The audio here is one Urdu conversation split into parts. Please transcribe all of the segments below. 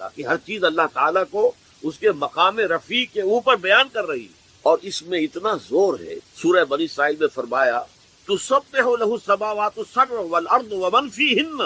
تعالیٰ کہ ہر چیز اللہ تعالیٰ کو اس کے مقام رفیع کے اوپر بیان کر رہی ہے، اور اس میں اتنا زور ہے۔ سورہ بنی اسرائیل میں فرمایا تسبح لہ السماوات السبع والارض ومن فیہن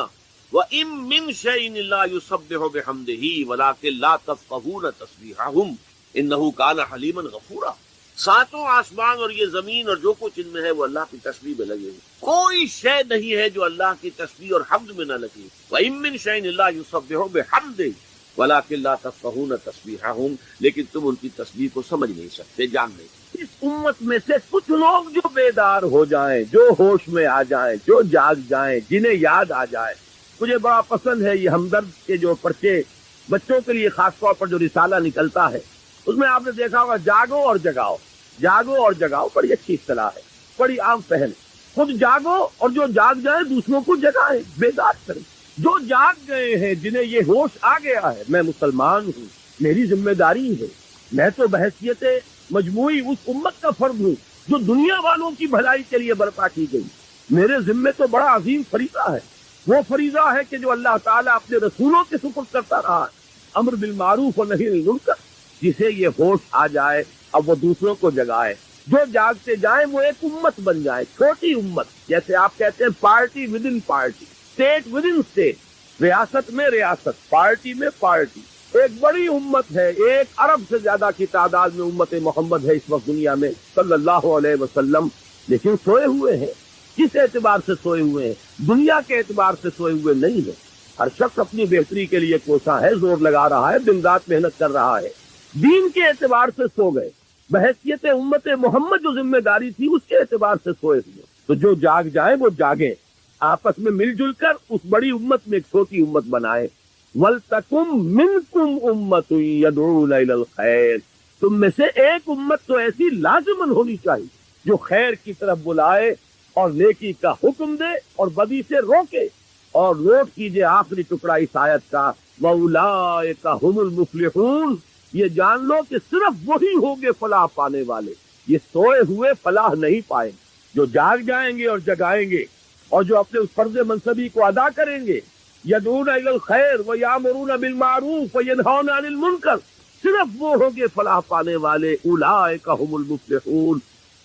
وَإِن مِّن شَيْءٍ لَّا يُسَبِّحُ بِحَمْدِهِ وَلَٰكِن لَّا تَفْقَهُونَ تَسْبِيحَهُمْ إِنَّهُ كَانَ حَلِيمًا غَفُورًا۔ ساتوں آسمان اور یہ زمین اور جو کچھ ان میں ہے وہ اللہ کی تسبیح میں لگے ہوئے، کوئی شے نہیں ہے جو اللہ کی تسبیح اور حمد میں نہ لگے۔ وَإِن مِّن شَيْءٍ لَّا يُسَبِّحُ بِحَمْدِهِ وَلَٰكِن لَّا تَفْقَهُونَ تَسْبِيحَهُمْ، لیکن تم ان کی تسبیح کو سمجھ نہیں سکتے، جان نہیں سکتے۔ اس امت میں سے کچھ لوگ جو بیدار ہو جائیں، جو ہوش میں آ جائیں، جو جاگ جائیں، جنہیں یاد آ جائے۔ مجھے بڑا پسند ہے یہ ہمدرد کے جو پرچے بچوں کے لیے خاص طور پر جو رسالہ نکلتا ہے، اس میں آپ نے دیکھا ہوگا جاگو اور جگاؤ، جاگو اور جگاؤ، بڑی اچھی اصطلاح ہے، بڑی عام پہل۔ خود جاگو اور جو جاگ جائیں دوسروں کو جگائیں، بیدار کریں۔ جو جاگ گئے ہیں، جنہیں یہ ہوش آ گیا ہے میں مسلمان ہوں، میری ذمہ داری ہے، میں تو بحیثیت مجموعی اس امت کا فرد ہوں جو دنیا والوں کی بھلائی کے لیے برپا کی گئی، میرے ذمے تو بڑا عظیم فریضہ ہے۔ وہ فریضہ ہے کہ جو اللہ تعالیٰ اپنے رسولوں کے سپرد کرتا رہا ہے، امر بالمعروف اور نہی عن المنکر، جسے یہ ہوش آ جائے اب وہ دوسروں کو جگائے، جو جاگتے جائیں وہ ایک امت بن جائے، چھوٹی امت، جیسے آپ کہتے ہیں party with in party, state with in state, ریاست میں ریاست، پارٹی میں پارٹی، ایک بڑی امت ہے۔ 1 ارب سے زیادہ کی تعداد میں امت محمد ہے اس وقت دنیا میں صلی اللہ علیہ وسلم، لیکن سوئے ہوئے ہیں۔ کس اعتبار سے سوئے ہوئے ہیں؟ دنیا کے اعتبار سے سوئے ہوئے نہیں ہیں۔ ہر شخص اپنی بہتری کے لیے کوشاں ہے، زور لگا رہا ہے، دن رات محنت کر رہا ہے۔ دین کے اعتبار سے سو گئے، بحیثیت امت محمد جو ذمہ داری تھی اس کے اعتبار سے سوئے ہوئے۔ تو جو جاگ جائیں وہ جاگیں، آپس میں مل جل کر اس بڑی امت میں ایک چھوٹی امت بنائے۔ وَلْتَكُن مِّنكُمْ أُمَّةٌ يَدْعُونَ إِلَى الْخَيْرِ، تم میں سے ایک امت تو ایسی لازماً ہونی چاہیے جو خیر کی طرف بلائے اور نیکی کا حکم دے اور بدی سے روکے۔ اور نوٹ کیجئے آخری ٹکڑا اس آیت کا، وَأُولَٰئِكَ هُمُ الْمُفْلِحُونَ، یہ جان لو کہ صرف وہی ہوں گے فلاح پانے والے، یہ سوئے ہوئے فلاح نہیں پائیں۔ جو جاگ جائیں گے اور جگائیں گے اور جو اپنے اس فرض منصبی کو ادا کریں گے، یدعون الی الخیر ویامرون بالمعروف وینہون عن المنکر، صرف وہ ہوں گے فلاح پانے والے۔ اولئک هم المفلحون۔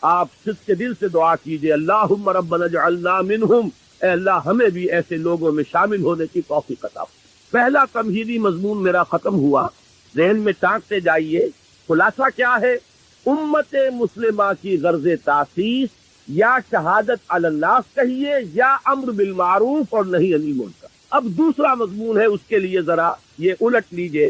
آپ صدق کے دل سے دعا کیجئے، اللہم ربنا اجعلنا منہم، اے اللہ ہمیں بھی ایسے لوگوں میں شامل ہونے کی توفیق عطا۔ پہلا تمہیدی مضمون میرا ختم ہوا، ذہن میں ٹانکتے جائیے۔ خلاصہ کیا ہے؟ امت مسلمہ کی غرض تاسیس یا شہادت علی الناس کہیے یا امر بالمعروف اور نہی عن المنکر۔ اب دوسرا مضمون ہے، اس کے لیے ذرا یہ الٹ لیجئے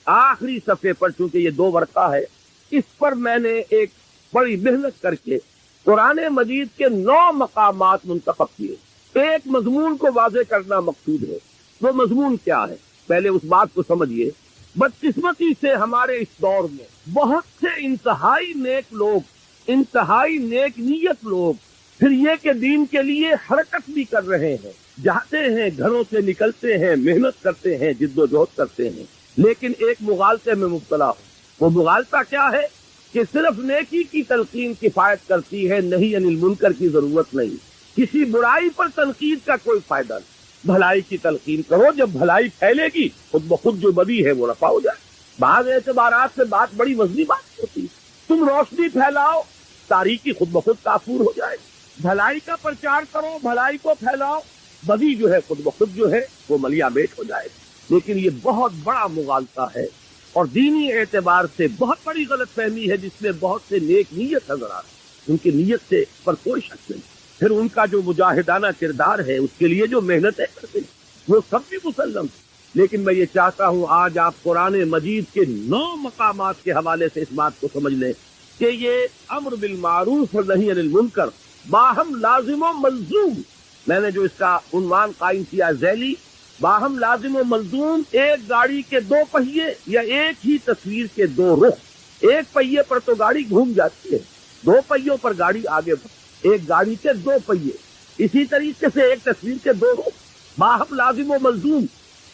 آخری صفحے پر، چونکہ یہ 2 ورقہ ہے، اس پر میں نے ایک بڑی محنت کر کے قرآن مجید کے 9 مقامات منتخب کیے۔ ایک مضمون کو واضح کرنا مقصود ہے۔ وہ مضمون کیا ہے؟ پہلے اس بات کو سمجھیے، بدقسمتی سے ہمارے اس دور میں بہت سے انتہائی نیک لوگ، انتہائی نیک نیت لوگ، پھر یہ کہ دین کے لیے حرکت بھی کر رہے ہیں، جاتے ہیں، گھروں سے نکلتے ہیں، محنت کرتے ہیں، جد و جہد کرتے ہیں، لیکن ایک مغالطے میں مبتلا ہو۔ وہ مغالطہ کیا ہے کہ صرف نیکی کی تلقین کفایت کرتی ہے، نہیں عن المنکر کی ضرورت نہیں، کسی برائی پر تنقید کا کوئی فائدہ نہیں۔ بھلائی کی تلقین کرو، جب بھلائی پھیلے گی خود بخود جو بدی ہے وہ رفع ہو جائے۔ بعض اعتبارات سے بات بڑی وزنی بات ہوتی ہے، تم روشنی پھیلاؤ، تاریکی خود بخود کافور ہو جائے۔ بھلائی کا پرچار کرو، بھلائی کو پھیلاؤ، بدی جو ہے خود بخود جو ہے وہ ملیا بیٹ ہو جائے۔ لیکن یہ بہت بڑا مغالطہ ہے اور دینی اعتبار سے بہت بڑی غلط فہمی ہے، جس میں بہت سے نیک نیت حضرات، ان کی نیت سے پر کوئی شک نہیں، پھر ان کا جو مجاہدانہ کردار ہے، اس کے لیے جو محنتیں کرتے ہیں وہ سب بھی مسلم۔ لیکن میں یہ چاہتا ہوں آج آپ قرآن مجید کے 9 مقامات کے حوالے سے اس بات کو سمجھ لیں کہ یہ امر بالمعروف اور نہی عن المنکر باہم لازم و ملزوم، میں نے جو اس کا عنوان قائم کیا ذیلی، باہم لازم و ملزوم، ایک گاڑی کے 2 پہیے یا ایک ہی تصویر کے 2 رخ۔ ایک پہیے پر تو گاڑی گھوم جاتی ہے، 2 پہیوں پر گاڑی آگے بڑھتی، ایک گاڑی کے 2 پہیے، اسی طریقے سے ایک تصویر کے 2 رخ، باہم لازم و ملزوم۔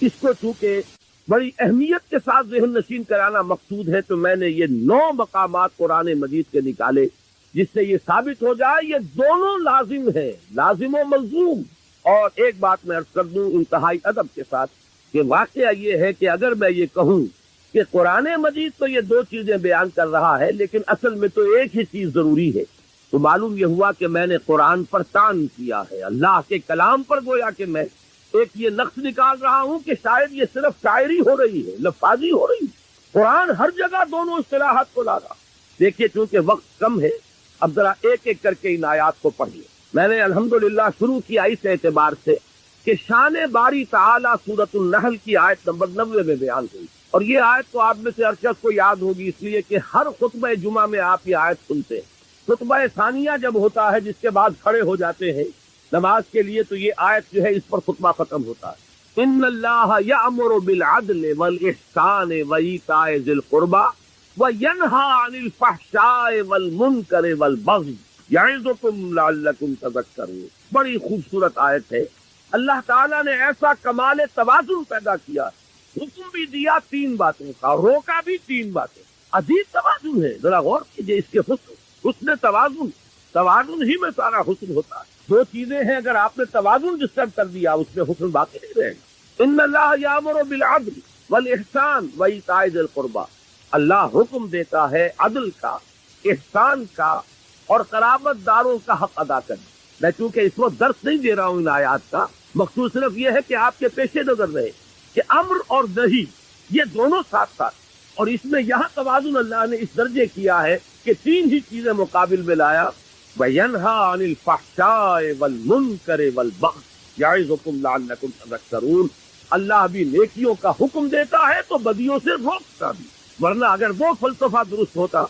اس کو چونکہ بڑی اہمیت کے ساتھ ذہن نشین کرانا مقصود ہے، تو میں نے یہ 9 مقامات قرآن مجید کے نکالے، جس سے یہ ثابت ہو جائے یہ دونوں لازم ہے، لازم و ملزوم۔ اور ایک بات میں عرض کر دوں انتہائی ادب کے ساتھ، کہ واقعہ یہ ہے کہ اگر میں یہ کہوں کہ قرآن مجید تو یہ دو چیزیں بیان کر رہا ہے، لیکن اصل میں تو ایک ہی چیز ضروری ہے، تو معلوم یہ ہوا کہ میں نے قرآن پر طعن کیا ہے، اللہ کے کلام پر گویا کہ میں ایک یہ نقص نکال رہا ہوں کہ شاید یہ صرف شاعری ہو رہی ہے، لفاظی ہو رہی ہے۔ قرآن ہر جگہ دونوں اصطلاحات کو لا رہا۔ دیکھیے چونکہ وقت کم ہے، اب ذرا ایک ایک کر کے ان آیات کو پڑھیے۔ میں نے الحمدللہ شروع کیا اس اعتبار سے کہ شان باری تعالی سورۃ النحل کی آیت نمبر 90 میں بیان ہوئی، اور یہ آیت تو آپ میں سے ہر شخص کو یاد ہوگی، اس لیے کہ ہر خطبہ جمعہ میں آپ یہ آیت سنتے ہیں۔ خطبہ ثانیہ جب ہوتا ہے، جس کے بعد کھڑے ہو جاتے ہیں نماز کے لیے، تو یہ آیت جو ہے اس پر خطبہ ختم ہوتا ہے۔ ان اللہ یأمر بالعدل والاحسان وایتاء ذی القربى وینہی عن الفحشاء والمنکر والبغی یعظکم لعلکم تذکرون۔ بڑی خوبصورت آیت ہے۔ اللہ تعالیٰ نے ایسا کمال توازن پیدا کیا، حکم بھی دیا تین باتوں کا، روکا بھی تین باتیں۔ عجیب توازن ہے، ذرا غور کیجئے اس کے حسن توازن ہی میں سارا حسن ہوتا ہے۔ دو چیزیں ہیں، اگر آپ نے توازن ڈسٹرب کر دیا اس میں حسن باقی نہیں رہے گا۔ ان اللہ یامر بالعدل والاحسان وایتاء ذی القربى، اللہ حکم دیتا ہے عدل کا، احسان کا اور قرابت داروں کا حق ادا کرنے۔ میں چونکہ اس وقت درس نہیں دے رہا ہوں ان آیات کا، مقصود صرف یہ ہے کہ آپ کے پیش نظر رہے کہ امر اور نہی یہ دونوں ساتھ ساتھ، اور اس میں یہاں توازن اللہ نے اس درجے کیا ہے کہ تین ہی چیزیں مقابل میں لایا۔ وَيَنْهَا عَنِ الْفَحْشَاءِ وَالْمُنْكَرِ وَالْبَغْيِ يَعِظُكُمْ لَعَلَّكُمْ تَذَكَّرُونَ۔ اللہ بھی نیکیوں کا حکم دیتا ہے تو بدیوں سے روکتا بھی، ورنہ اگر وہ فلسفہ درست ہوتا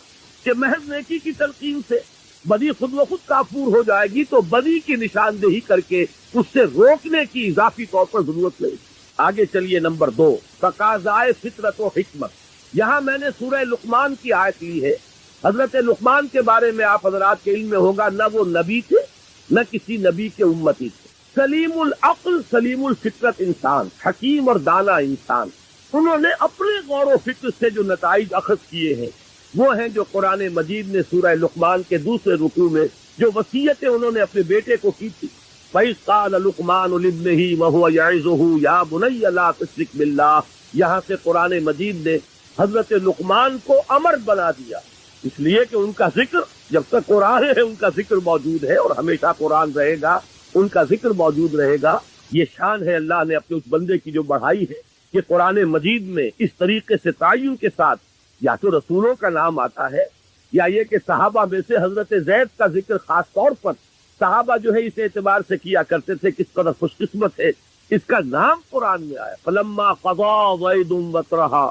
کہ محض نیکی کی تلقین سے بدی خود و خود کافور ہو جائے گی، تو بدی کی نشاندہی کر کے اس سے روکنے کی اضافی طور پر ضرورت نہیں۔ آگے چلیے، نمبر 2، تقاضائے فطرت و حکمت۔ یہاں میں نے سورہ لقمان کی آیت لی ہے۔ حضرت لقمان کے بارے میں آپ حضرات کے علم میں ہوگا، نہ وہ نبی تھے نہ کسی نبی کے امتی تھے، سلیم العقل سلیم الفطرت انسان، حکیم اور دانا انسان۔ انہوں نے اپنے غور و فکر سے جو نتائج اخذ کیے ہیں وہ ہیں جو قرآن مجید نے سورہ لقمان کے دوسرے رکوع میں جو وصیتیں انہوں نے اپنے بیٹے کو کی تھی۔ وَإِذْ قَالَ لُقْمَانُ لِابْنِهِ وَهُوَ يَعِظُهُ يَا بُنَيَّ لَا تُشْرِكْ بِاللَّهِ، یہاں سے قرآن مجید نے حضرت لقمان کو امر بنا دیا، اس لیے کہ ان کا ذکر جب تک قرآن ہے ان کا ذکر موجود ہے، اور ہمیشہ قرآن رہے گا، ان کا ذکر موجود رہے گا۔ یہ شان ہے اللہ نے اپنے اس بندے کی جو بڑھائی ہے کہ قرآن مجید میں اس طریقے سے تعین کے ساتھ یا تو رسولوں کا نام آتا ہے، یا یہ کہ صحابہ میں سے حضرت زید کا ذکر خاص طور پر صحابہ جو ہے اس اعتبار سے کیا کرتے تھے کس قدر خوش قسمت ہے اس کا نام قرآن میں آیا۔ فلما قضى زید وطرها،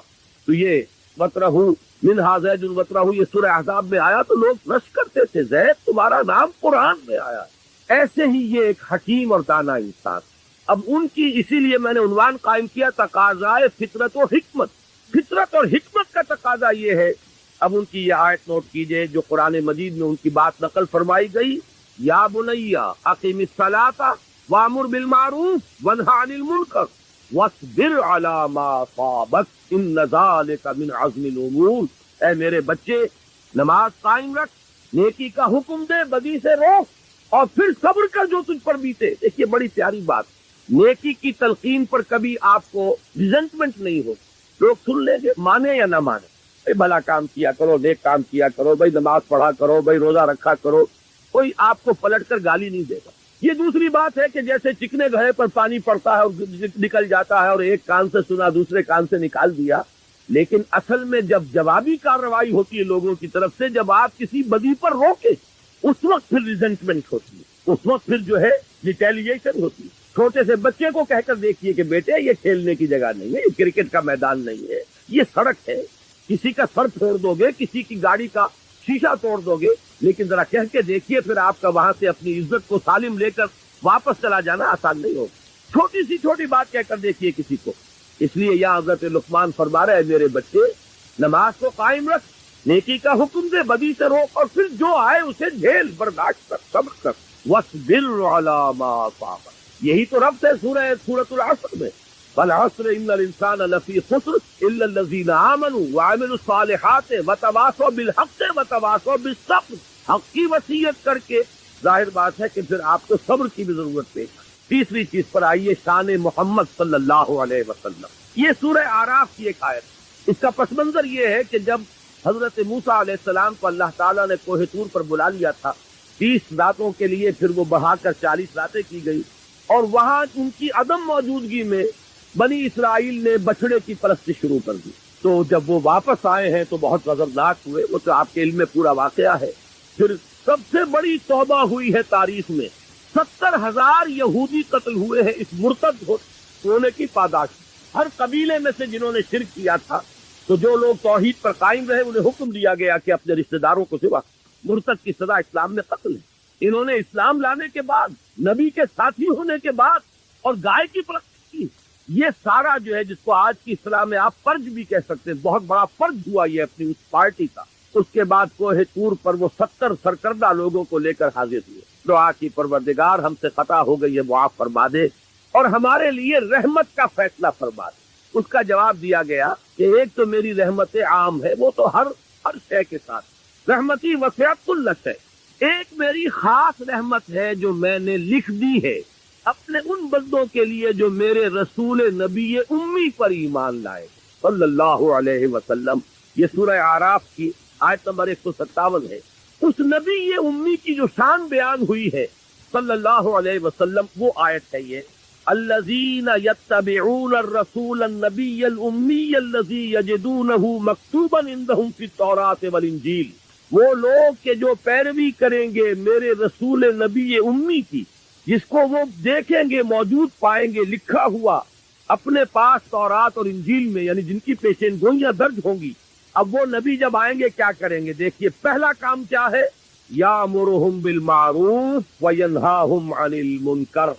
تو یہ وطرہ منہا زید وطرہ یہ سورہ احزاب میں آیا تو لوگ رش کرتے تھے، زید تمہارا نام قرآن میں آیا۔ ایسے ہی یہ ایک حکیم اور دانا انسان۔ اب ان کی اسی لیے میں نے عنوان قائم کیا تقاضائے فطرت و حکمت۔ فطرت اور حکمت کا تقاضا یہ ہے۔ اب ان کی یہ آیت نوٹ کیجئے جو قرآن مجید میں ان کی بات نقل فرمائی گئی، یا بنیا اقیم الصلاۃ وامر بالمعروف وانہی عن المنکر واصبر علی ما اصابک ان ذلک من عزم الامور۔ اے میرے بچے، نماز قائم رکھ، نیکی کا حکم دے، بدی سے روک، اور پھر صبر کر جو تجھ پر بیتے۔ دیکھیے بڑی پیاری بات، نیکی کی تلقین پر کبھی آپ کو ریزنٹمنٹ نہیں ہو، لوگ سن لیں گے مانے یا نہ مانے، بھائی بھلا کام کیا کرو، نیک کام کیا کرو، بھائی نماز پڑھا کرو، بھائی روزہ رکھا کرو، کوئی آپ کو پلٹ کر گالی نہیں دے گا۔ یہ دوسری بات ہے کہ جیسے چکنے گھڑے پر پانی پڑتا ہے اور نکل جاتا ہے، اور ایک کان سے سنا دوسرے کان سے نکال دیا، لیکن اصل میں جب جوابی کارروائی ہوتی ہے لوگوں کی طرف سے، جب آپ کسی بدی پر روکے اس وقت پھر ریزنٹمنٹ ہوتی ہے، اس وقت پھر جو ہے ریٹیلیشن ہوتی ہے۔ چھوٹے سے بچے کو کہہ کر دیکھیے کہ بیٹے یہ کھیلنے کی جگہ نہیں ہے، یہ کرکٹ کا میدان نہیں ہے، یہ سڑک ہے، کسی کا سر پھوڑ دو گے، کسی کی گاڑی کا شیشہ توڑ دو گے، لیکن ذرا کہہ کے دیکھیے پھر آپ کا وہاں سے اپنی عزت کو سالم لے کر واپس چلا جانا آسان نہیں ہوگا۔ چھوٹی سی چھوٹی بات کہہ کر دیکھیے کسی کو۔ اس لیے یہاں حضرت لقمان فرما رہے ہیں، میرے بچے نماز کو قائم رکھ، نیکی کا حکم دے، بدی سے روک، اور پھر جو آئے اسے جھیل، برداشت کر، صبر کر۔ وَاصْبِرْ عَلَىٰ مَا أَصَابَكَ، یہی تو ربط ہے سورۃ العصر میں، وَالْعَصْرِ إِنَّ الْإِنسَانَ لَفِي خُسْرٍ إِلَّا الَّذِينَ آمَنُوا وَعَمِلُوا الصَّالِحَاتِ وَتَوَاصَوْا بِالْحَقِّ وَتَوَاصَوْا بِالصَّبْرِ۔ حق کی وصیت کر کے ظاہر بات ہے کہ پھر آپ کو صبر کی بھی ضرورت پیش ہے۔ تیسری چیز پر آئیے، شان محمد صلی اللہ علیہ وسلم. یہ سورہ اعراف کی ایک آیت. اس کا پس منظر یہ ہے کہ جب حضرت موسیٰ علیہ السلام کو اللہ تعالیٰ نے کوہ طور پر بلا لیا تھا 30 راتوں کے لیے، پھر وہ بڑھا کر 40 راتیں کی گئی، اور وہاں ان کی عدم موجودگی میں بنی اسرائیل نے بچڑے کی پرستی شروع کر دی. تو جب وہ واپس آئے ہیں تو بہت غضبناک ہوئے. وہ تو آپ کے علم میں پورا واقعہ ہے. پھر سب سے بڑی توبہ ہوئی ہے تاریخ میں. 70,000 یہودی قتل ہوئے ہیں اس مرتد ہونے کی پاداش. ہر قبیلے میں سے جنہوں نے شرک کیا تھا، تو جو لوگ توحید پر قائم رہے انہیں حکم دیا گیا کہ اپنے رشتہ داروں کو سوا. مرتد کی سزا اسلام میں قتل ہے. انہوں نے اسلام لانے کے بعد، نبی کے ساتھی ہونے کے بعد، اور گائے کی پرستی کی. یہ سارا جو ہے جس کو آج کی اصطلاح میں آپ فرض بھی کہہ سکتے ہیں، بہت بڑا فرض ہوا یہ اپنی اس پارٹی کا. اس کے بعد کوہ طور پر وہ 70 سرکردہ لوگوں کو لے کر حاضر ہوئے. دعا کی پروردگار ہم سے خطا ہو گئی ہے، معاف فرما دے اور ہمارے لیے رحمت کا فیصلہ فرما دے. اس کا جواب دیا گیا کہ ایک تو میری رحمت عام ہے، وہ تو ہر شے کے ساتھ، رحمتی وسعت کل شے. ایک میری خاص رحمت ہے جو میں نے لکھ دی ہے اپنے ان بندوں کے لیے جو میرے رسول نبی امی پر ایمان لائے صلی اللہ علیہ وسلم. یہ سورہ اعراف کی آیت نمبر 157 ہے. اس نبی امی کی جو شان بیان ہوئی ہے صلی اللہ علیہ وسلم، وہ آیت ہے یہ: الذین یتبعون الرسول النبی الامی الذی یجدونہ مکتوبا عندہم فی التوراۃ والانجیل. وہ لوگ کہ جو پیروی کریں گے میرے رسول نبی امی کی، جس کو وہ دیکھیں گے، موجود پائیں گے لکھا ہوا اپنے پاس تورات اور انجیل میں، یعنی جن کی پیشین گوئیاں درج ہوں گی. اب وہ نبی جب آئیں گے کیا کریں گے؟ دیکھیے، پہلا کام کیا ہے؟ یامرہم بالمعروف وینہاہم عن المنکر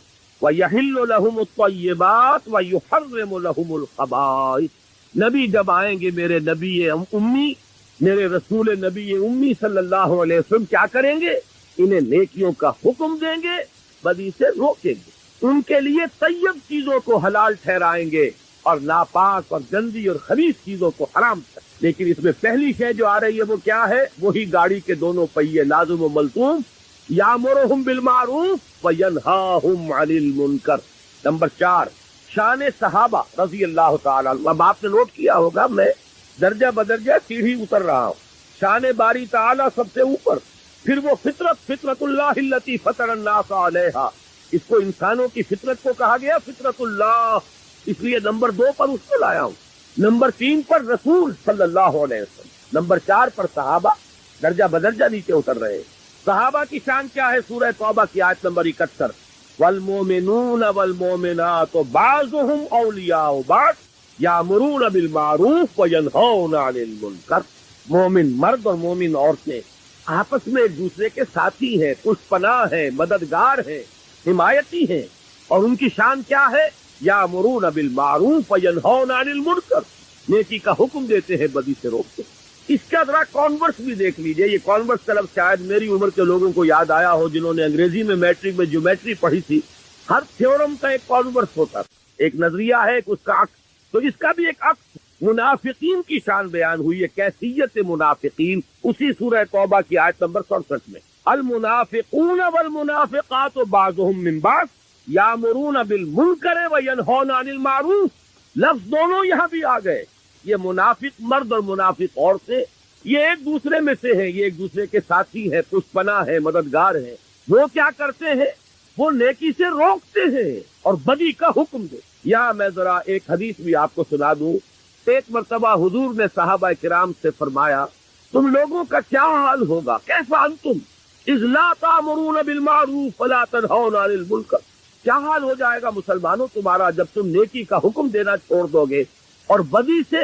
ویحل لہم الطیبات ویحرم لہم الخبائث. نبی جب آئیں گے میرے نبی امی، میرے رسول نبی امی صلی اللہ علیہ وسلم، کیا کریں گے؟ انہیں نیکیوں کا حکم دیں گے، بدی سے روکیں گے، ان کے لیے طیب چیزوں کو حلال ٹھہرائیں گے اور ناپاک اور گندی اور خبیث چیزوں کو حرام کریں. لیکن اس میں پہلی شے جو آ رہی ہے وہ کیا ہے؟ وہی گاڑی کے دونوں پہیے لازم و ملزوم، یامرہم بالمعروف وینہاہم عن المنکر. نمبر 4، شان صحابہ رضی اللہ تعالیٰ عنہ. اب آپ نے نوٹ کیا ہوگا میں درجہ بدرجہ سیڑھی اتر رہا ہوں. شان باری تعالیٰ سب سے اوپر، پھر وہ فطرت اللہ التی فطر الناس علیہا. اس کو انسانوں کی فطرت کو کہا گیا فطرت اللہ، اس لیے نمبر 2 پر اس کو لایا ہوں. نمبر 3 پر رسول صلی اللہ علیہ وسلم. نمبر 4 پر صحابہ، درجہ بدرجہ نیچے اتر رہے. صحابہ کی شان کیا ہے؟ سورہ توبہ کی آیت نمبر 71: والمومنون والمومنات بعضهم اولیاء بعض یامرون بالمعروف وینہون عن المنکر. مومن مرد اور مومن عورتیں آپس میں ایک دوسرے کے ساتھی ہیں، پشت پناہ ہیں، مددگار ہیں، حمایتی ہیں. اور ان کی شان کیا ہے؟ یامرون بالمعروف وینہون عن المنکر. نیکی کا حکم دیتے ہیں، بدی سے روکتے ہیں. اس کا ذرا کانورس بھی دیکھ لیجئے. یہ کانورس کا لفظ شاید میری عمر کے لوگوں کو یاد آیا ہو جنہوں نے انگریزی میں میٹرک میں جیومیٹری پڑھی تھی. ہر تھیورم کا ایک کانورس ہوتا ہے، ایک نظریہ ہے، اس کا عکس. تو اس کا بھی ایک عکس. منافقین کی شان بیان ہوئی ہے، کیفیت منافقین، اسی سورہ توبہ کی آیت نمبر 67 میں: المنافقون والمنافقات بعضهم من بعض یامرون بالمنکر وینہون عن المعروف. لفظ دونوں یہاں بھی آ گئے. یہ منافق مرد اور منافق عورتیں یہ ایک دوسرے میں سے ہیں، یہ ایک دوسرے کے ساتھی ہیں، پشت پناہ ہیں، مددگار ہیں. وہ کیا کرتے ہیں؟ وہ نیکی سے روکتے ہیں اور بدی کا حکم دے. یہاں میں ذرا ایک حدیث بھی آپ کو سنا دوں. ایک مرتبہ حضور نے صحابہ کرام سے فرمایا، تم لوگوں کا کیا حال ہوگا؟ کیسا انتم اذ لا تأمرون بالمعروف ولا تنہون عن المنکر. کیا حال ہو جائے گا مسلمانوں تمہارا جب تم نیکی کا حکم دینا چھوڑ دو گے اور بدی سے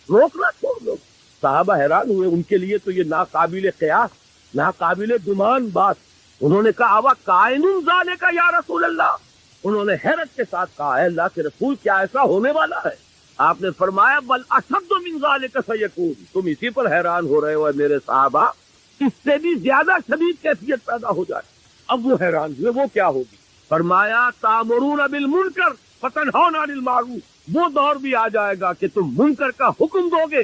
روکنا چھوڑ دو گے. صحابہ حیران ہوئے. ان کے لیے تو یہ ناقابل قیاس، ناقابل گمان بات. انہوں نے کہا اوا کائن ذالک یا رسول اللہ. انہوں نے حیرت کے ساتھ کہا، اے اللہ کے رسول، کیا ایسا ہونے والا ہے؟ آپ نے فرمایا بل اشد من ذالک سیکون. تم اسی پر حیران ہو رہے ہو میرے صحابہ، اس سے بھی زیادہ شدید کیفیت پیدا ہو جائے. اب وہ حیران ہوئے، وہ کیا ہوگی؟ فرمایا تامرون بالمنکر فتنہون عن المعروف. وہ دور بھی آ جائے گا کہ تم منکر کا حکم دو گے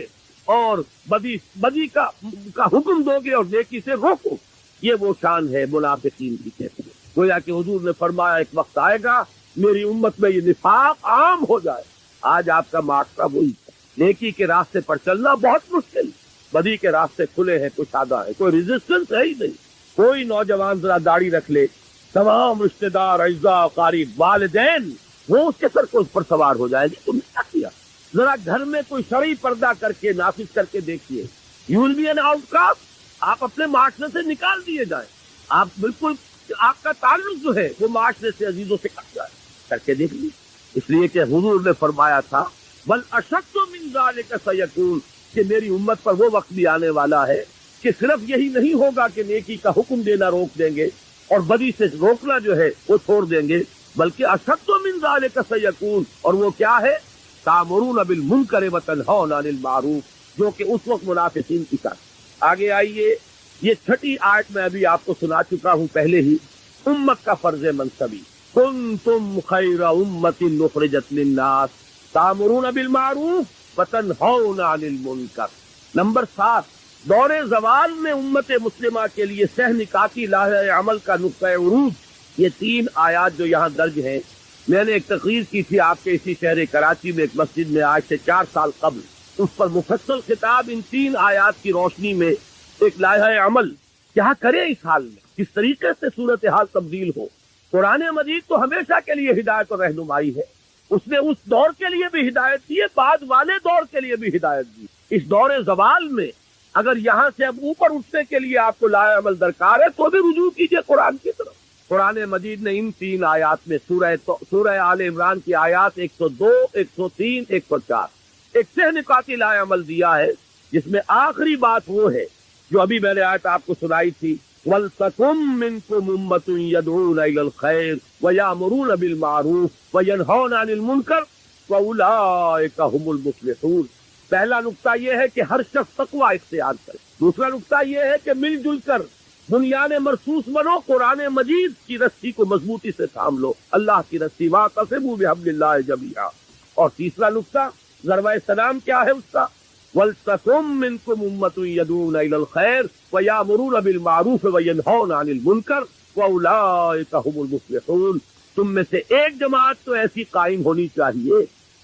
اور بدی کا حکم دو گے اور نیکی سے روکو. یہ وہ شان ہے منافقین کی کیفیت. گویا کہ حضور نے فرمایا ایک وقت آئے گا میری امت میں یہ نفاق عام ہو جائے. آج آپ کا معاشرہ وہی ہے. نیکی کے راستے پر چلنا بہت مشکل، بدی کے راستے کھلے ہیں، کشادہ ہے، کوئی ریزسٹنس ہے ہی نہیں. کوئی نوجوان ذرا داڑھی رکھ لے، تمام رشتہ دار، اعزاء، قریب، والدین وہ اس کے سر کو اس پر سوار ہو جائے گی. تم نے کیا کیا؟ ذرا گھر میں کوئی شرعی پردہ کر کے نافذ کر کے دیکھیے. You will be an outcast. آپ اپنے معاشرے سے نکال دیے جائیں. آپ بالکل آپ کا تعلق جو ہے وہ معاشرے سے عزیزوں سے کٹ جائے. کر کے دیکھ لی. اس لیے کہ حضور نے فرمایا تھا بل اشد من ذلک سیکون، کہ میری امت پر وہ وقت بھی آنے والا ہے کہ صرف یہی نہیں ہوگا کہ نیکی کا حکم دینا روک دیں گے اور بدی سے روکنا جو ہے وہ چھوڑ دیں گے، بلکہ اشد من ذلک سیکون، اور وہ کیا ہے؟ تامرون بالمنکر وتنہون عن المعروف، جو کہ اس وقت منافقین کی طرح. آگے آئیے، یہ چھٹی آیت میں ابھی آپ کو سنا چکا ہوں پہلے ہی. امت کا فرض منصبی، کنتم خیر امت اخرجت للناس تامرون بالمعروف وتنہون عن المنکر. نمبر 7، دور زوال میں امت مسلمہ کے لیے سہ نکاتی لاہ عمل کا نقطہ عروج. یہ 3 آیات جو یہاں درج ہیں، میں نے ایک تقریر کی تھی آپ کے اسی شہر کراچی میں ایک مسجد میں آج سے 4 سال قبل. اس پر مفصل خطاب ان 3 آیات کی روشنی میں ایک لائحہ عمل کیا کرے اس حال میں، کس طریقے سے صورتحال تبدیل ہو. قرآن مجید تو ہمیشہ کے لیے ہدایت اور رہنمائی ہے. اس نے اس دور کے لیے بھی ہدایت دی ہے، بعد والے دور کے لیے بھی ہدایت دی. اس دور زوال میں اگر یہاں سے اب اوپر اٹھنے کے لیے آپ کو لائحہ عمل درکار ہے تو بھی رجوع کیجئے قرآن کی طرف. قرآن مجید نے ان 3 آیات میں سورہ آل عمران کی آیات 102، 103، 104 ایک سہ نکاتی لائحہ عمل دیا ہے، جس میں آخری بات وہ ہے جو ابھی میں نے آیت آپ کو سنائی تھی، وَلْتَكُن مِّنكُمْ أُمَّةٌ يَدْعُونَ إِلَى الْخَيْرِ وَيَأْمُرُونَ بِالْمَعْرُوفِ وَيَنْهَوْنَ عَنِ الْمُنكَرِ وَأُولَٰئِكَ هُمُ الْمُفْلِحُونَ. پہلا نقطہ یہ ہے کہ ہر شخص تقویٰ اختیار کرے. دوسرا نقطہ یہ ہے کہ مل جل کر بنیان مرصوص بنو، قرآن مجید کی رسی کو مضبوطی سے تھام لو، اللہ کی رسی، وَاعْتَصِمُوا بِحَبْلِ اللَّهِ جَمِيعًا. اور تیسرا نقطہ ضربہ سلام کیا ہے اس کا؟ وَلْتَكُن مِّنكُمْ أُمَّةٌ يَدْعُونَ إِلَى الْخَيْرِ وَيَأْمُرُونَ بِالْمَعْرُوفِ وَيَنْهَوْنَ عَنِ الْمُنكَرِ وَأُولَٰئِكَ هُمُ الْمُفْلِحُونَ. تم میں سے ایک جماعت تو ایسی قائم ہونی چاہیے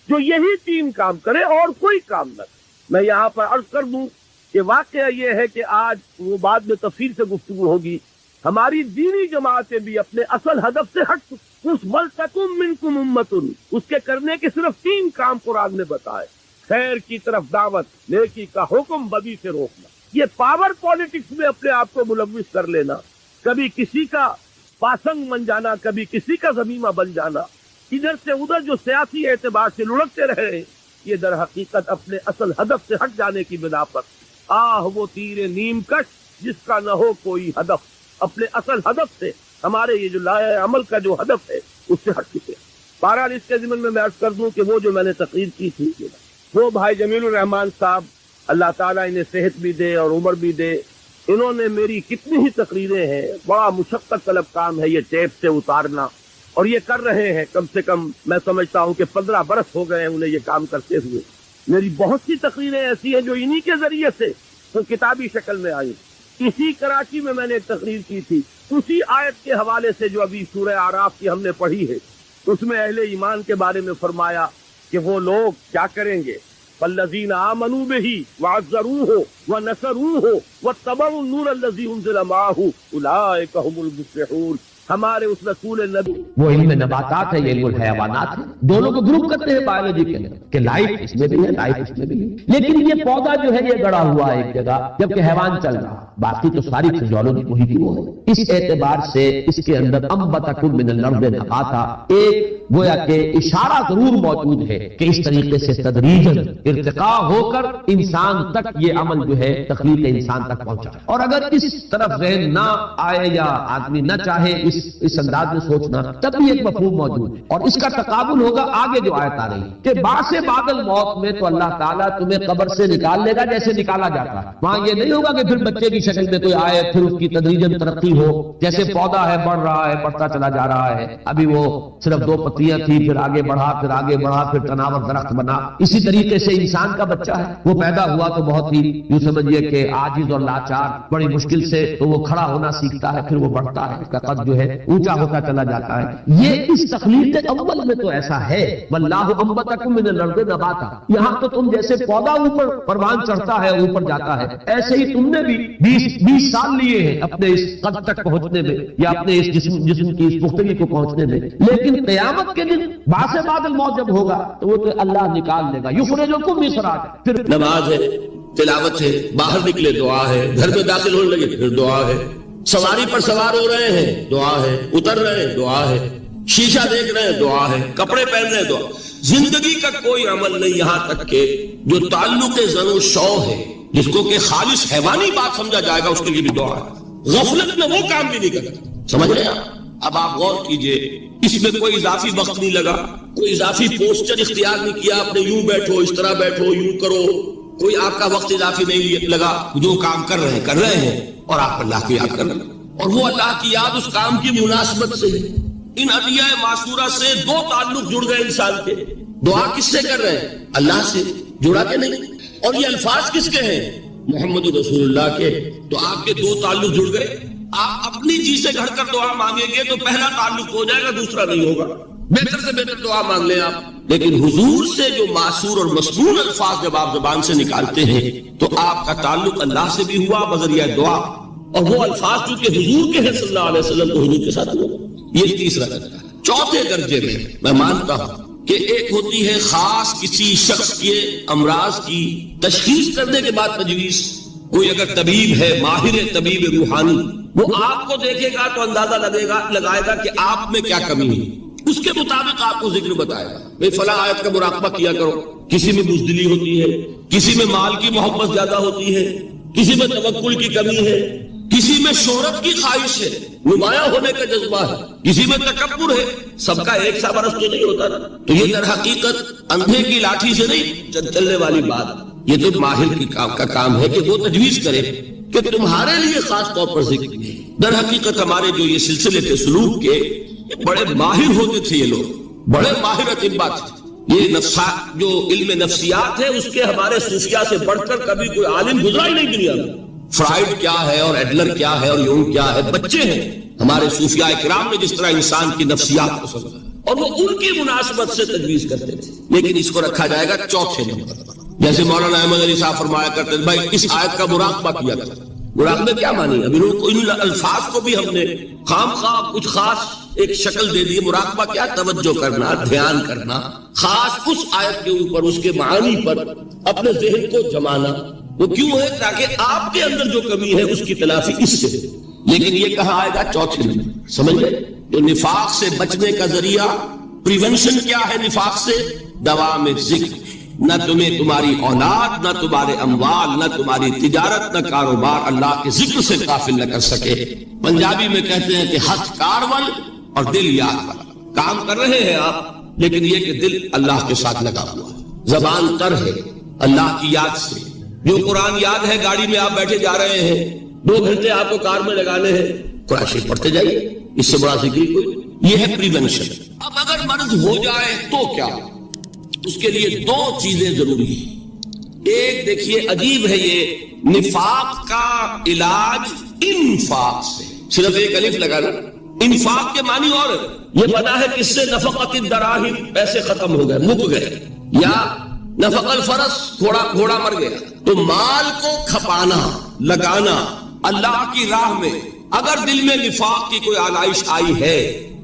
جو یہی 3 کام کرے اور کوئی کام نہ کرے. میں یہاں پر عرض کر دوں کہ واقعہ یہ ہے کہ آج وہ بعد میں تفصیل سے گفتگو ہوگی، ہماری دینی جماعتیں بھی اپنے اصل ہدف سے ہٹ چکی. اس وَلْتَكُن مِّنكُمْ أُمَّةٌ، اس کے کرنے کے صرف 3 کام قرآن نے بتائے: خیر کی طرف دعوت، نیکی کا حکم، بدی سے روکنا. یہ پاور پالیٹکس میں اپنے آپ کو ملوث کر لینا، کبھی کسی کا پاسنگ بن جانا، کبھی کسی کا ضمیمہ بن جانا، ادھر سے ادھر جو سیاسی اعتبار سے لڑکتے رہے، یہ در حقیقت اپنے اصل ہدف سے ہٹ جانے کی بنا پر وہ تیر نیم کش جس کا نہ ہو کوئی ہدف. اپنے اصل ہدف سے، ہمارے یہ جو لائحہ عمل کا جو ہدف ہے اس سے ہٹ چکے. بہرحال اس کے ضمن میں عرض کر دوں کہ وہ جو میں نے تقریر کی تھی، وہ بھائی جمیل الرحمان صاحب، اللہ تعالیٰ انہیں صحت بھی دے اور عمر بھی دے، انہوں نے میری کتنی ہی تقریریں ہیں، بڑا مشقت طلب کام ہے یہ ٹیپ سے اتارنا، اور یہ کر رہے ہیں. کم سے کم میں سمجھتا ہوں کہ 15 برس ہو گئے ہیں انہیں یہ کام کرتے ہوئے. میری بہت سی تقریریں ایسی ہیں جو انہی کے ذریعے سے وہ کتابی شکل میں آئی. اسی کراچی میں میں نے ایک تقریر کی تھی اسی آیت کے حوالے سے جو ابھی سورہ اعراف کی ہم نے پڑھی ہے. اس میں اہل ایمان کے بارے میں فرمایا کہ وہ لوگ کیا کریں گے، فالذین آمنوا بہ وعزروہ ونصروہ واتبعوا النور الذی انزل معہ اولئک هم المفلحون. ہمارے اس رسول نبی، وہ علم نباتات ہے، یہ علم الحیوانات ہے، دونوں کو گروپ کرتے ہیں بایولوجی کے اندر کہ لائف اس میں بھی ہے، لائف اس میں بھی ہے. لیکن یہ پودا جو ہے یہ گڑا ہوا ہے ایک جگہ، جبکہ حیوان چل رہا، باقی تو ساری فزیولوجی وہی کی وہ ہے. اس اعتبار سے اس کے اندر انبتکم من الارض نباتا ایک گویا کہ اشارہ ضرور موجود ہے کہ اس طریقے سے تدریجاً ارتقاء ہو کر انسان تک یہ عمل جو ہے تخلیق انسان تک پہنچا. اور اگر اس طرف ذہن نہ آئے یا آدمی نہ چاہے اس انداز میں سوچنا، تب بھی ایک مفہوم موجود ہے، اور اس کا تقابل ہوگا آگے جو آیت آ رہی ہے کہ باعث بعد الموت میں تو اللہ تعالیٰ تمہیں قبر سے نکال لے گا جیسے نکالا جاتا ہے. وہاں یہ نہیں ہوگا کہ پھر بچے کی شکل میں کوئی آئے پھر اس کی تدریجاً ترقی ہو، جیسے پودا ہے بڑھ رہا ہے، بڑھتا چلا جا رہا ہے. ابھی وہ صرف 2 پتیاں تھی، پھر آگے بڑھا، پھر آگے بڑھا، پھر تناور درخت بنا. اسی طریقے سے انسان کا بچہ ہے، وہ پیدا ہوا تو بہت ہی یوں سمجھیے کہ عاجز اور لاچار، بڑی مشکل سے تو وہ کھڑا ہونا سیکھتا ہے، پھر وہ بڑھتا ہے، اس کا قد جو ہے ہے اونچا ہوتا چلا جاتا ہے. یہ اس تخلیق اول میں تو ایسا ہے. واللہ انبتکم من الارض نباتا. یہاں تو تم جیسے پودا اوپر پروان چڑھتا ہے اوپر جاتا ہے ایسے ہی تم نے بھی 20 سال لیے ہیں اپنے اس قد تک پہنچنے میں یا اپنے اس جسم کی اس پختگی کو پہنچنے میں. لیکن قیامت کے دن بعد الموت جب ہوگا تو وہ تو اللہ نکال لے گا. یخرجکم من سرات. پھر نماز ہے، تلاوت ہے، باہر نکلے دعا ہے، گھر میں داخل ہونے لگے پھر دعا ہے، سواری پر سوار ہو رہے ہیں دعا ہے، اتر رہے ہیں دعا ہے، شیشہ دیکھ رہے ہیں دعا ہے، کپڑے پہن رہے ہیں دعا. زندگی کا کوئی عمل نہیں یہاں تک کہ جو تعلق زن و شو ہے جس کو کہ خالص حیوانی بات سمجھا جائے گا اس کے لیے بھی دعا ہے. غفلت میں وہ کام بھی نہیں کرتا. سمجھ رہے ہیں؟ اب آپ غور کیجئے اس میں کوئی اضافی وقت نہیں لگا، کوئی اضافی پوسچر اختیار نہیں کیا آپ نے، یوں بیٹھو اس طرح بیٹھو یوں کرو، کوئی آپ کا وقت اضافی نہیں لگا. جو کام کر رہے ہیں اور آپ اللہ کی یاد کر رہے ہیں اور وہ اللہ کی یاد اس کام کی مناسبت سے. ان ادعیہ معصورہ سے دو تعلق جڑ گئے انسان کے. دعا کس سے کر رہے ہیں؟ اللہ سے. جڑا کہ نہیں؟ اور یہ الفاظ کس کے ہیں؟ محمد رسول اللہ کے. تو آپ کے دو تعلق جڑ گئے. آپ اپنی جی سے گھڑ کر دعا مانگیں گے تو پہلا تعلق ہو جائے گا، دوسرا نہیں ہوگا. بہتر سے بہتر دعا مانگ لیں آپ. لیکن حضور سے جو معصور اور مسنون الفاظ جب آپ زبان سے نکالتے ہیں تو آپ کا تعلق اللہ سے بھی ہوا بذریعہ دعا، اور وہ الفاظ جو کہ حضور کے ہیں صلی اللہ علیہ وسلم کو حضور کے ساتھ ہوا. یہ تیسرا درجہ. چوتھے درجے میں مانتا ہوں کہ ایک ہوتی ہے خاص کسی شخص کے امراض کی تشخیص کرنے کے بعد تجویز. کوئی اگر طبیب ہے، ماہر طبیب روحانی، وہ آپ کو دیکھے گا تو اندازہ لگائے گا کہ آپ میں کیا کمی ہے، اس کے مطابق آپ کو ذکر بتائے گا. بھئی فلاں آیت کا مراقبہ کیا کرو. کسی میں بزدلی ہوتی ہے، کسی میں مال کی محبت زیادہ ہوتی ہے، کسی میں توکل کی کمی ہے، کسی میں شہرت کی خواہش ہے، نمایاں ہونے کا جذبہ ہے، کسی میں تکبر ہے. سب کا ایک سا برس تو نہیں ہوتا نا. تو یہ در حقیقت اندھے کی لاٹھی سے نہیں چلنے والی بات. یہ تو ماہر کی کا کام ہے کہ وہ تجویز کرے کہ تمہارے لیے خاص طور پر ذکر ہے. در حقیقت ہمارے جو یہ سلسلے تھے سلوک کے، بڑے ماہر ہوتے تھے یہ لوگ، بڑے ماہر اطباء تھے. یہ جو علم نفسیات ہے اس کے ہمارے صوفیاء سے بڑھ کر کبھی کوئی عالم گزرا ہی نہیں دنیا میں. فرائیڈ کیا ہے اور ایڈلر کیا ہے اور یونگ کیا ہے، بچے ہیں ہمارے صوفیاء کرام نے جس طرح انسان کی نفسیات کو سمجھا اور وہ ان کی مناسبت سے تجویز کرتے تھے. لیکن اس کو رکھا جائے گا چوتھے نمبر پر. جیسے مولانا احمد علی صاحب فرمایا کرتے تھے بھائی اس آیت کا مراقبہ کیا کرتے. مراقبے کیا مانی؟ ابھی ان الفاظ کو بھی ہم نے خام خواہ کچھ خاص ایک شکل دے دی. مراقبہ کیا؟ توجہ کرنا، دھیان کرنا، خاص اس آیت کے اوپر، اس کے معانی پر اپنے ذہن کو جمانا. وہ کیوں ہے؟ تاکہ آپ کے اندر جو کمی ہے اس کی تلافی اس سے. لیکن یہ کہاں آئے گا؟ چوتھے نمبر. سمجھ گئے؟ جو نفاق سے بچنے کا ذریعہ، پریونشن کیا ہے نفاق سے؟ دوام ذکر. نہ تمہیں تمہاری اولاد، نہ تمہارے اموال، نہ تمہاری تجارت، نہ کاروبار اللہ کے ذکر سے غافل نہ کر سکے. پنجابی میں کہتے ہیں کہ ہاتھ کارول اور دل یاد پر. کام کر رہے ہیں آپ لیکن یہ کہ دل اللہ کے ساتھ لگا ہوا ہے. زبان تر ہے اللہ کی یاد سے. جو قرآن یاد ہے گاڑی میں آپ بیٹھے جا رہے ہیں، 2 گھنٹے آپ کو کار میں لگانے ہیں، قرآن شریف پڑھتے جائیے. اس سے بڑا ذکر کوئی. یہ ہے پریونشن. اب اگر مرض ہو جائے تو کیا؟ اس کے لیے 2 چیزیں ضروری ہیں. ایک دیکھیے عجیب ہے یہ نفاق کا علاج انفاق سے. صرف ایک الف لگانا. انفاق کے معنی اور یہ بنا ہے کس سے؟ نفقت الدراہم، پیسے ختم ہو گئے، مک گئے. یا نفق الفرس، گھوڑا مر گیا. تو مال کو کھپانا، لگانا اللہ کی راہ میں. اگر دل میں نفاق کی کوئی آلائش آئی ہے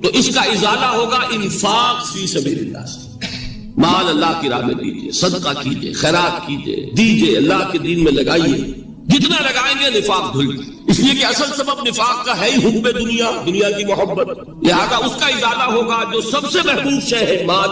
تو اس کا ازالہ ہوگا انفاق فی سبیل اللہ سے. مال اللہ کی راہ میں دیجیے، صدقہ کیجیے، خیرات کیجیے، دیجیے، اللہ کے دین میں لگائیے. جتنا لگائیں گے نفاق دھل جائے. اس لیے کہ اصل سبب نفاق کا ہے ہی حب دنیا کی محبت. لہذا اس کا ازالہ ہوگا جو سب سے محبوب شے ہے مال.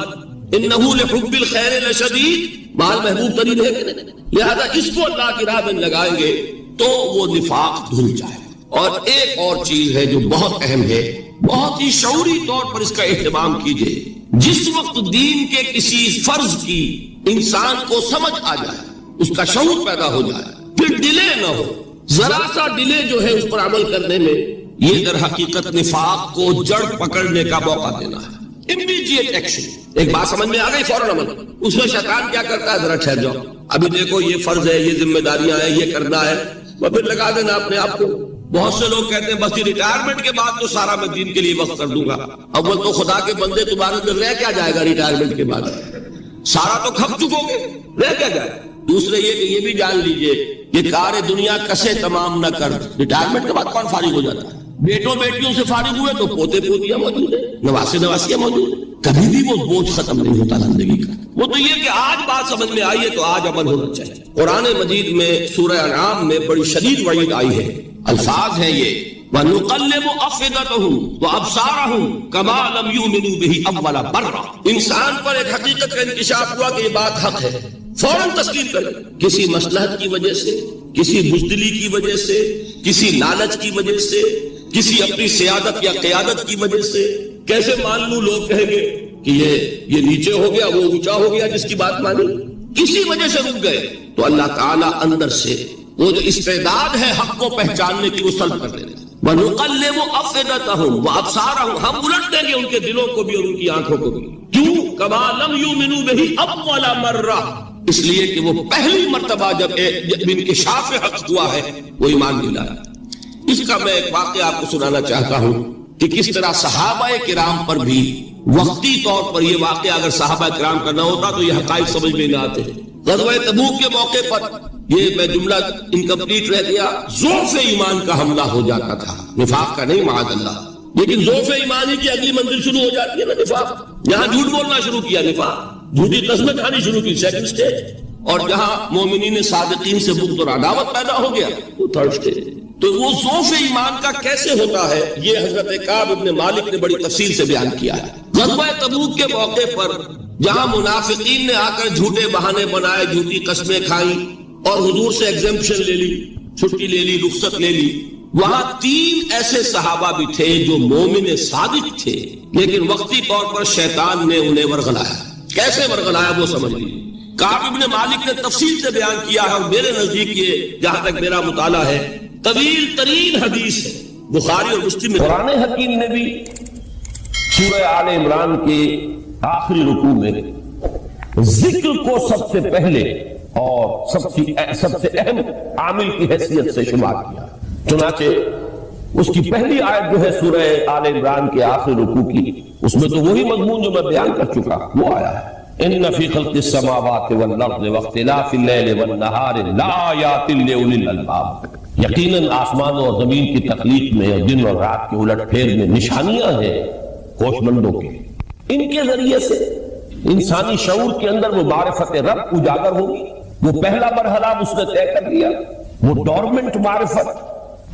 انہو لحب الخیر لشدید. مال محبوب ترین ہے کہ نہیں؟ لہذا اس کو اللہ کی راہ میں لگائیں گے تو وہ نفاق دھل جائے. اور ایک اور چیز ہے جو بہت اہم ہے، بہت ہی شعوری طور پر اس کا اہتمام کیجیے. جس وقت دین کے کسی فرض کی انسان کو سمجھ آ جائے، اس کا شعور پیدا ہو جائے، پھر ڈیلے نہ ہو. ذرا سا ڈیلے جو ہے اس پر عمل کرنے میں، یہ در حقیقت نفاق کو جڑ پکڑنے کا موقع دینا ہے. Immediate action. ایک بات سمجھ میں آ گئی، فوراً عمل. اس میں شیطان کیا کرتا ہے؟ ذرا ٹھہر جاؤ، ابھی دیکھو یہ فرض ہے، یہ ذمہ داریاں ہیں، یہ کرنا ہے، اور پھر لگا دینا اپنے آپ کو. بہت سے لوگ کہتے ہیں بس یہ ریٹائرمنٹ کے بعد تو سارا میں دین کے لیے وقت کر دوں گا. اول تو خدا کے بندے تمہارے اندر رہ کیا جائے گا ریٹائرمنٹ کے بعد؟ سارا تو کھپ چکو گے، رہ کیا جائے گا؟ دوسرے یہ کہ یہ بھی جان لیجئے کہ کار دنیا کسے تمام نہ کر، ریٹائرمنٹ کے بعد کون فارغ ہو جاتا ہے؟ بیٹوں بیٹیوں سے فارغ ہوئے تو پوتے پوتیاں موجود ہیں، نواسے نواسیاں موجود ہیں. کبھی بھی وہ بوجھ ختم نہیں ہوتا زندگی کا. وہ تو یہ کہ آج بات سمجھ میں آئی ہے تو آج عمل ہونا چاہیے. قرآن مجید میں سورہ انعام میں بڑی شدید وعید آئی ہے. الفاظ ہیں یہ وَنُقَلِّبُ أَفْئِدَتَهُمْ وَأَبْصَارَهُمْ كَمَا لَمْ يُؤْمِنُوا بِهِ أَوَّلَ مَرَّةٍ. انسان پر ایک حقیقت کا انکشاف ہوا کہ یہ بات حق ہے، فوراً تسلیم کرے. کسی مصلحت کی وجہ سے، کسی بزدلی کی وجہ سے، کسی لالچ کی وجہ سے، کسی اپنی سیادت یا قیادت کی وجہ سے کیسے مان لوں؟ لوگ کہیں گے کہ یہ نیچے ہو گیا، وہ اونچا ہو گیا، جس کی بات مانی کسی وجہ سے رک گئے. تو اللہ تعالیٰ اندر سے وہ جو استعداد ہے حق کو پہچاننے کی وہ سلب کر دیتے. وَنُقَلِّبُ أَفْئِدَتَهُمْ وَأَبْصَارَهُمْ، ہم الٹ دیں گے ان کے دلوں کو بھی اور ان کی آنکھوں کو بھی. کیوں؟ كَمَا لَمْ يُؤْمِنُوا بِهِ أَوَّلَ مَرَّةٍ، اس لیے کہ وہ پہلی مرتبہ جب انکشاف حق ہوا ہے وہ ایمان نہیں لایا. اس کا میں ایک واقعہ آپ کو سنانا چاہتا ہوں کہ کس طرح صحابہ کرام پر بھی وقتی طور پر یہ واقعہ اگر صحابہ کرام کا نہ ہوتا تو یہ حقائق سمجھ میں نہ آتے. غزوہ تبوک کے موقع پر یہ میں جملہ انکمپلیٹ رہ گیا، ضعف ایمان کا حملہ ہو جاتا تھا، نفاق کا نہیں معاذ اللہ. لیکن ضعف ایمان ہی کی اگلی منزل شروع ہو جاتی ہے نا نفاق. جہاں جھوٹ بولنا شروع کیا نفاق، جھوٹی قسمیں کھانی شروع کی سیکنڈ اسٹیج، اور جہاں مومنین صادقین سے بغض اور عداوت پیدا ہو گیا وہ تھرڈ اسٹیج. تو وہ ضعف ایمان کا کیسے ہوتا ہے یہ حضرت کعب ابن مالک نے بڑی تفصیل سے بیان کیا ہے. غزوہ تبوک کے موقع پر جہاں منافقین نے آ کر جھوٹے بہانے بنائے، جھوٹی قسمیں کھائیں اور حضور سے ایگزمپشن لے لی، چھٹی لے لی، رخصت لے لی، وہاں 3 ایسے صحابہ بھی تھے جو مومن صادق تھے، لیکن وقتی طور پر شیطان نے انہیں ورغلایا. کیسے ورغلایا وہ سمجھ لیجیے. کعب ابن مالک نے تفصیل سے بیان کیا ہے، اور میرے نزدیک یہ جہاں تک میرا مطالعہ ہے طویل ترین حدیث ہے، بخاری اور مسلم میں. قرآن حکیم نے بھی سورہ آل عمران کے آخری رکوع میں ذکر کو سب سے پہلے اور سب سے اہم عامل کی حیثیت سے شمار کیا. چنانچہ اس کی پہلی آیت جو ہے سورہ آل عمران کے آخری رکوع کی، اس میں تو وہی مضمون جو میں بیان کر چکا وہ آیا ہے. ان فی خلق السماوات والارض واختلاف اللیل والنہار لآیات لأولی الالباب، یقیناً آسمانوں اور زمین کی تخلیق میں اور دن اور رات کے الٹ پھیر میں نشانیاں ہیں ہوش مندوں کی. ان کے ذریعے سے انسانی شعور کے اندر وہ معرفت رب اجاگر ہوگی. وہ پہلا مرحلہ اس نے طے کر لیا، وہ ڈورمنٹ معرفت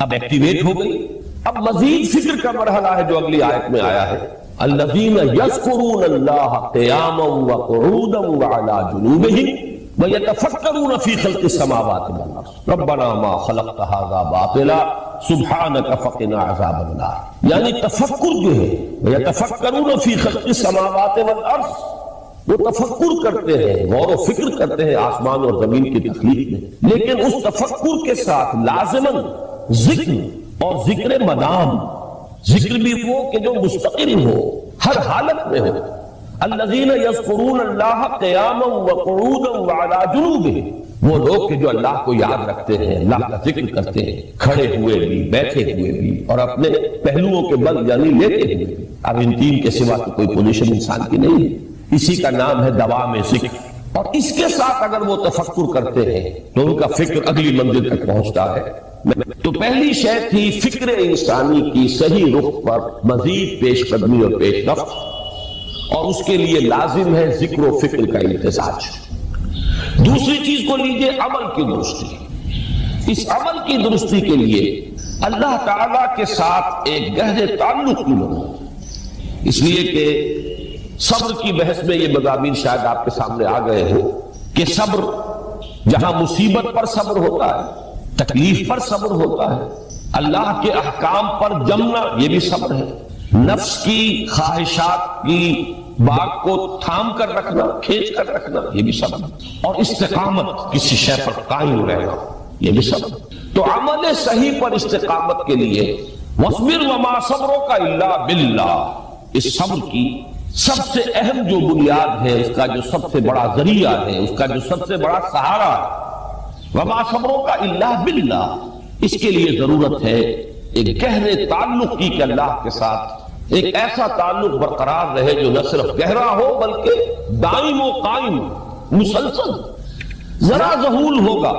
اب ایکٹیویٹ ہو گئی. اب مزید فکر کا مرحلہ ہے جو اگلی آیت میں آیا ہے. الذین یذکرون اللہ قیاما وقعودا وعلی جنوبہم وَيَتَفَكَّرُونَ فِي خَلْقِ السَّمَاوَاتِ وَالْأَرْضِ رَبَّنَا مَا خَلَقْتَ هَذَا بَاطِلًا سُبْحَانَكَ فَقِنَا عَذَابَ النَّارِ. یعنی تفکر جو ہے وَيَتَفَكَّرُونَ فِي خَلْقِ السَّمَاوَاتِ وَالْأَرْضِ، وہ تفکر کرتے ہیں، غور و فکر کرتے ہیں آسمان اور زمین کی تخلیق میں، لیکن اس تفکر کے ساتھ لازماً ذکر اور ذکر مدام، ذکر بھی وہ کہ جو مستقل ہو، ہر حالت میں ہو. الذین یذکرون اللہ قیاما وقعودا وعلی جنوبہم، وہ لوگ کہ جو اللہ کو یاد رکھتے ہیں، اللہ کا ذکر کرتے ہیں، کھڑے ہوئے بھی، بیٹھے ہوئے بھی، اور اپنے پہلوؤں کے بل یعنی لیتے ہوئے بھی. اب ان 3 کے سوا تو کوئی پوزیشن انسان کی نہیں ہے. اسی کا نام ہے دوام ذکر. اور اس کے ساتھ اگر وہ تفکر کرتے ہیں تو ان کا فکر اگلی منزل تک پہنچتا ہے. تو پہلی شے تھی فکر انسانی کی صحیح رخ پر مزید پیش قدمی اور پیش رفت، اور اس کے لیے لازم ہے ذکر و فکر کا امتزاج. دوسری چیز کو لیجئے عمل کی درستی. اس عمل کی درستی کے لیے اللہ تعالیٰ کے ساتھ ایک گہرے تعلق کی ضرورت ہے. اس لیے کہ صبر کی بحث میں یہ مضامین شاید آپ کے سامنے آ گئے ہو کہ صبر جہاں مصیبت پر صبر ہوتا ہے، تکلیف پر صبر ہوتا ہے، اللہ کے احکام پر جمنا یہ بھی صبر ہے، نفس کی خواہشات کی باغ کو تھام کر رکھنا، کھینچ کر رکھنا یہ بھی صبر ہے، اور استقامت کسی شے پر قائم رہنا یہ بھی صبر. تو عمل صحیح پر استقامت کے لیے وَاصْبِرْ وَمَا صَبْرُكَ إِلَّا بِاللَّهِ، اس صبر کی سب سے اہم جو بنیاد ہے، اس کا جو سب سے بڑا ذریعہ ہے، اس کا جو سب سے بڑا سہارا ہے، وَمَا صَبْرُكَ إِلَّا بِاللَّهِ، اس کے لیے ضرورت ہے ایک گہرے تعلق کی کہ اللہ کے ساتھ ایک ایسا تعلق برقرار رہے جو نہ صرف گہرا ہو بلکہ دائم و قائم مسلسل. ذرا ظہول ہوگا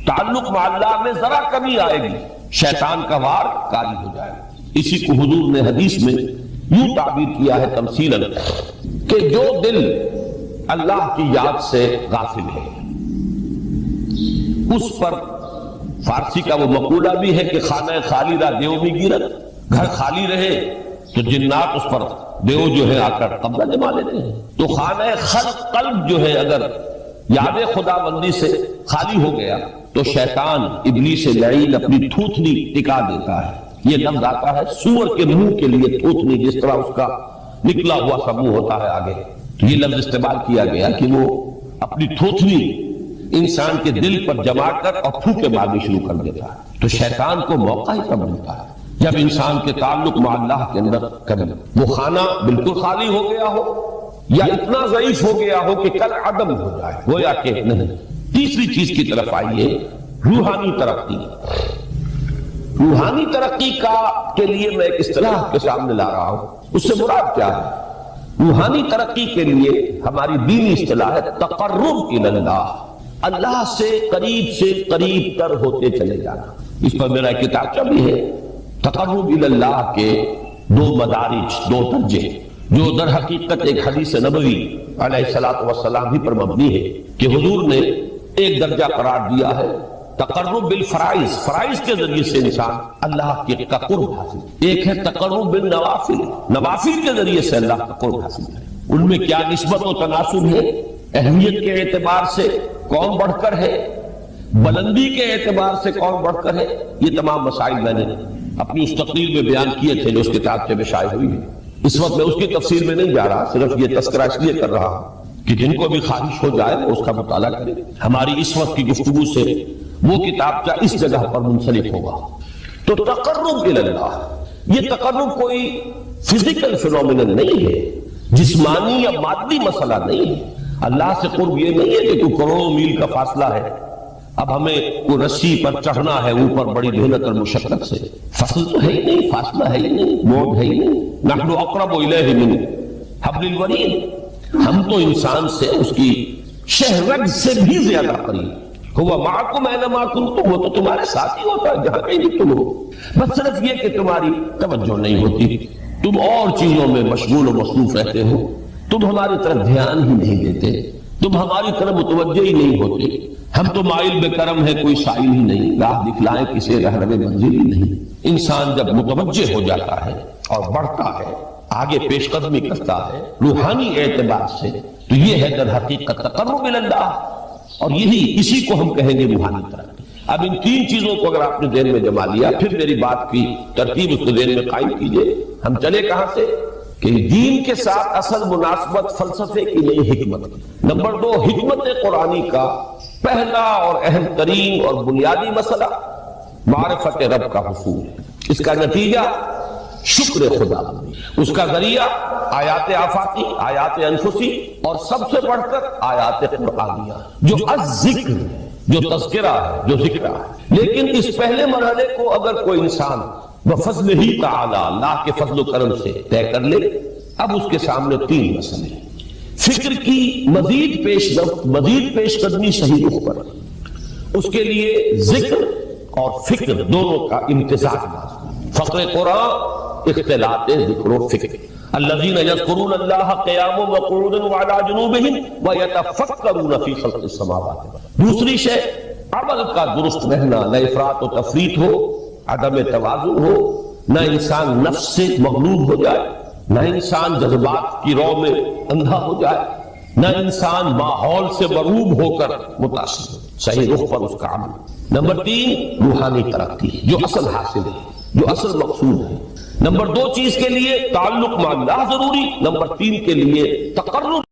تعلق مع اللہ میں ذرا کمی آئے گی شیطان کا وار کاری ہو جائے گا. اسی کو حضور نے حدیث میں یوں تعبیر کیا ہے تمثیلاً کہ جو دل اللہ کی یاد سے غافل ہے اس پر فارسی کا وہ مقولہ بھی ہے کہ خانہ خالی را دیو بھی گیرت، گھر خالی رہے تو جنات اس پر دیو جو ہے آ کر قبضہ جما لیتے ہیں. تو خانہ خلق قلب جو ہے اگر یاد خدا بندی سے خالی ہو گیا تو شیطان ابلیس لعین اپنی تھوتنی ٹکا دیتا ہے. یہ لفظ آتا ہے سور کے منہ کے لیے تھوتنی، جس طرح اس کا نکلا ہوا سا منہ ہوتا ہے آگے، تو یہ لفظ استعمال کیا گیا کہ وہ اپنی تھوتنی انسان کے دل پر جما کر اور پھوکے مارنی شروع کر دیتا ہے. تو شیطان کو موقع ہی کب ملتا ہے جب انسان کے تعلق مع اللہ کے اندر کمی، وہ خانہ بالکل خالی ہو گیا ہو یا اتنا ضعیف ہو گیا ہو کہ کل عدم ہو جائے، گویا کہ نہیں. تیسری چیز کی طرف آئیے، روحانی ترقی. روحانی ترقی کے لیے میں ایک اصطلاح کے سامنے لا رہا ہوں. اس سے مراد کیا ہے؟ روحانی ترقی کے لیے ہماری دینی اصطلاح ہے تقرب الی اللہ، اللہ سے قریب تر ہوتے چلے جانا. اس پر میرا ایک کتابچہ بھی ہے. تقرب الی اللہ کے دو مدارج، دو درجے، جو در حقیقت ایک حدیث نبوی علیہ الصلوۃ والسلام ہی پر مبنی ہے کہ حضور نے ایک درجہ قرار دیا ہے تقرب بالفرائض، فرائض کے ذریعے سے انسان اللہ کے قرب حاصل. ایک ہے تقرب بالنوافل، نوافل کے ذریعے سے اللہ کا قرب حاصل ہے. ان میں کیا نسبت و تناسب ہے؟ اہمیت کے اعتبار سے کون بڑھ کر ہے، بلندی کے اعتبار سے کون بڑھ کر ہے، یہ تمام مسائل میں نے اپنی اس تقریر میں بیان کیے تھے جو اس کتاب میں شائع ہوئی ہے. اس وقت میں اس کی تفصیل میں نہیں جا رہا، صرف یہ تذکرہ اس لیے کر رہا ہوں کہ جن کو بھی خواہش ہو جائے وہ اس کا مطالعہ کرے. ہماری اس وقت کی گفتگو سے وہ کتابچہ اس جگہ پر منسلک ہوگا. تو تقرب الی اللہ، یہ تقرب کوئی فزیکل فینومینن نہیں ہے، جسمانی یا مادی مسئلہ نہیں ہے. اللہ سے قرب یہ نہیں ہے کہ کوئی کروڑوں میل کا فاصلہ ہے، اب ہمیں کوئی رسی پر چڑھنا ہے اوپر بڑی محنت اور مشقت سے. فصل تو ہے ہی نہیں، فاصلہ ہے ہی نہیں، موڈ ہے ہی نہیں. نحن اقرب الیہ من حبل الورید، ہم تو انسان سے اس کی شہرگ سے بھی زیادہ قریب. ہوا معکم اینما کنتم، وہ تو تمہارے ساتھ ہی ہوتا ہے جہاں کہیں بھی تم ہو. بس صرف یہ کہ تمہاری توجہ نہیں ہوتی، تم اور چیزوں میں مشغول و مصروف رہتے ہو، تم ہماری طرف دھیان ہی نہیں دیتے، تم ہماری طرف متوجہ ہی نہیں ہوتے. ہم تو مائل بے کرم ہے، کوئی سائل ہی نہیں، راہ دکھلائیں کسی رہنم منزل ہی نہیں. انسان جب متوجہ ہو جاتا ہے اور بڑھتا ہے، آگے پیش قدمی کرتا ہے روحانی اعتبار سے، تو یہ ہے در حقیقت تقرب الی اللہ. اور اسی کو ہم کہیں گے روحانی ترقی. اب ان تین چیزوں کو اگر آپ نے ذہن میں جما لیا، پھر میری بات کی ترتیب اس کو ذہن میں قائم کیجئے. ہم چلے کہاں سے؟ کہ دین کے ساتھ اصل مناسبت فلسفے کی نہیں، حکمت کی. نمبر 2، حکمت قرآنی کا پہلا اور اہم ترین اور بنیادی مسئلہ معرفت رب کا حصول ہے. اس کا نتیجہ شکر خدا، اس کا ذریعہ آیات آفاقی، آیات انفسی، اور سب سے بڑھ کر آیات قرآنیہ جو الذکر، جو تذکرہ ہے، جو ذکر ہے. لیکن اس پہلے مرحلے کو اگر کوئی انسان بفضل ہی تعالی، اللہ کے فضل و کرم سے طے کر لے، اب اس کے سامنے تین مسئلے ہیں. فکر کی مزید پیش قدمی صحیح رخ پر، اس کے لیے ذکر اور فکر دونوں کا امتزاج لازم. فقر قرآن اختلاط ذکر و فکر. الذین یذکرون اللہ قیاما وقعودا وعلی جنوبہم ویتفکرون فی خلق السماوات. دوسری شے عمل کا درست رہنا، نہ افراط و تفریط ہو، عدم توازن ہو، نہ انسان نفس سے مغلوب ہو جائے، نہ انسان جذبات کی رو میں اندھا ہو جائے، نہ انسان ماحول سے مروب ہو کر متاثر ہو. صحیح رخ پر اس کا عمل. نمبر 3، روحانی ترقی جو اصل حاصل ہے، جو اصل مقصود ہے. نمبر 2 چیز کے لیے تعلق مع اللہ ضروری، نمبر 3 کے لیے تقرب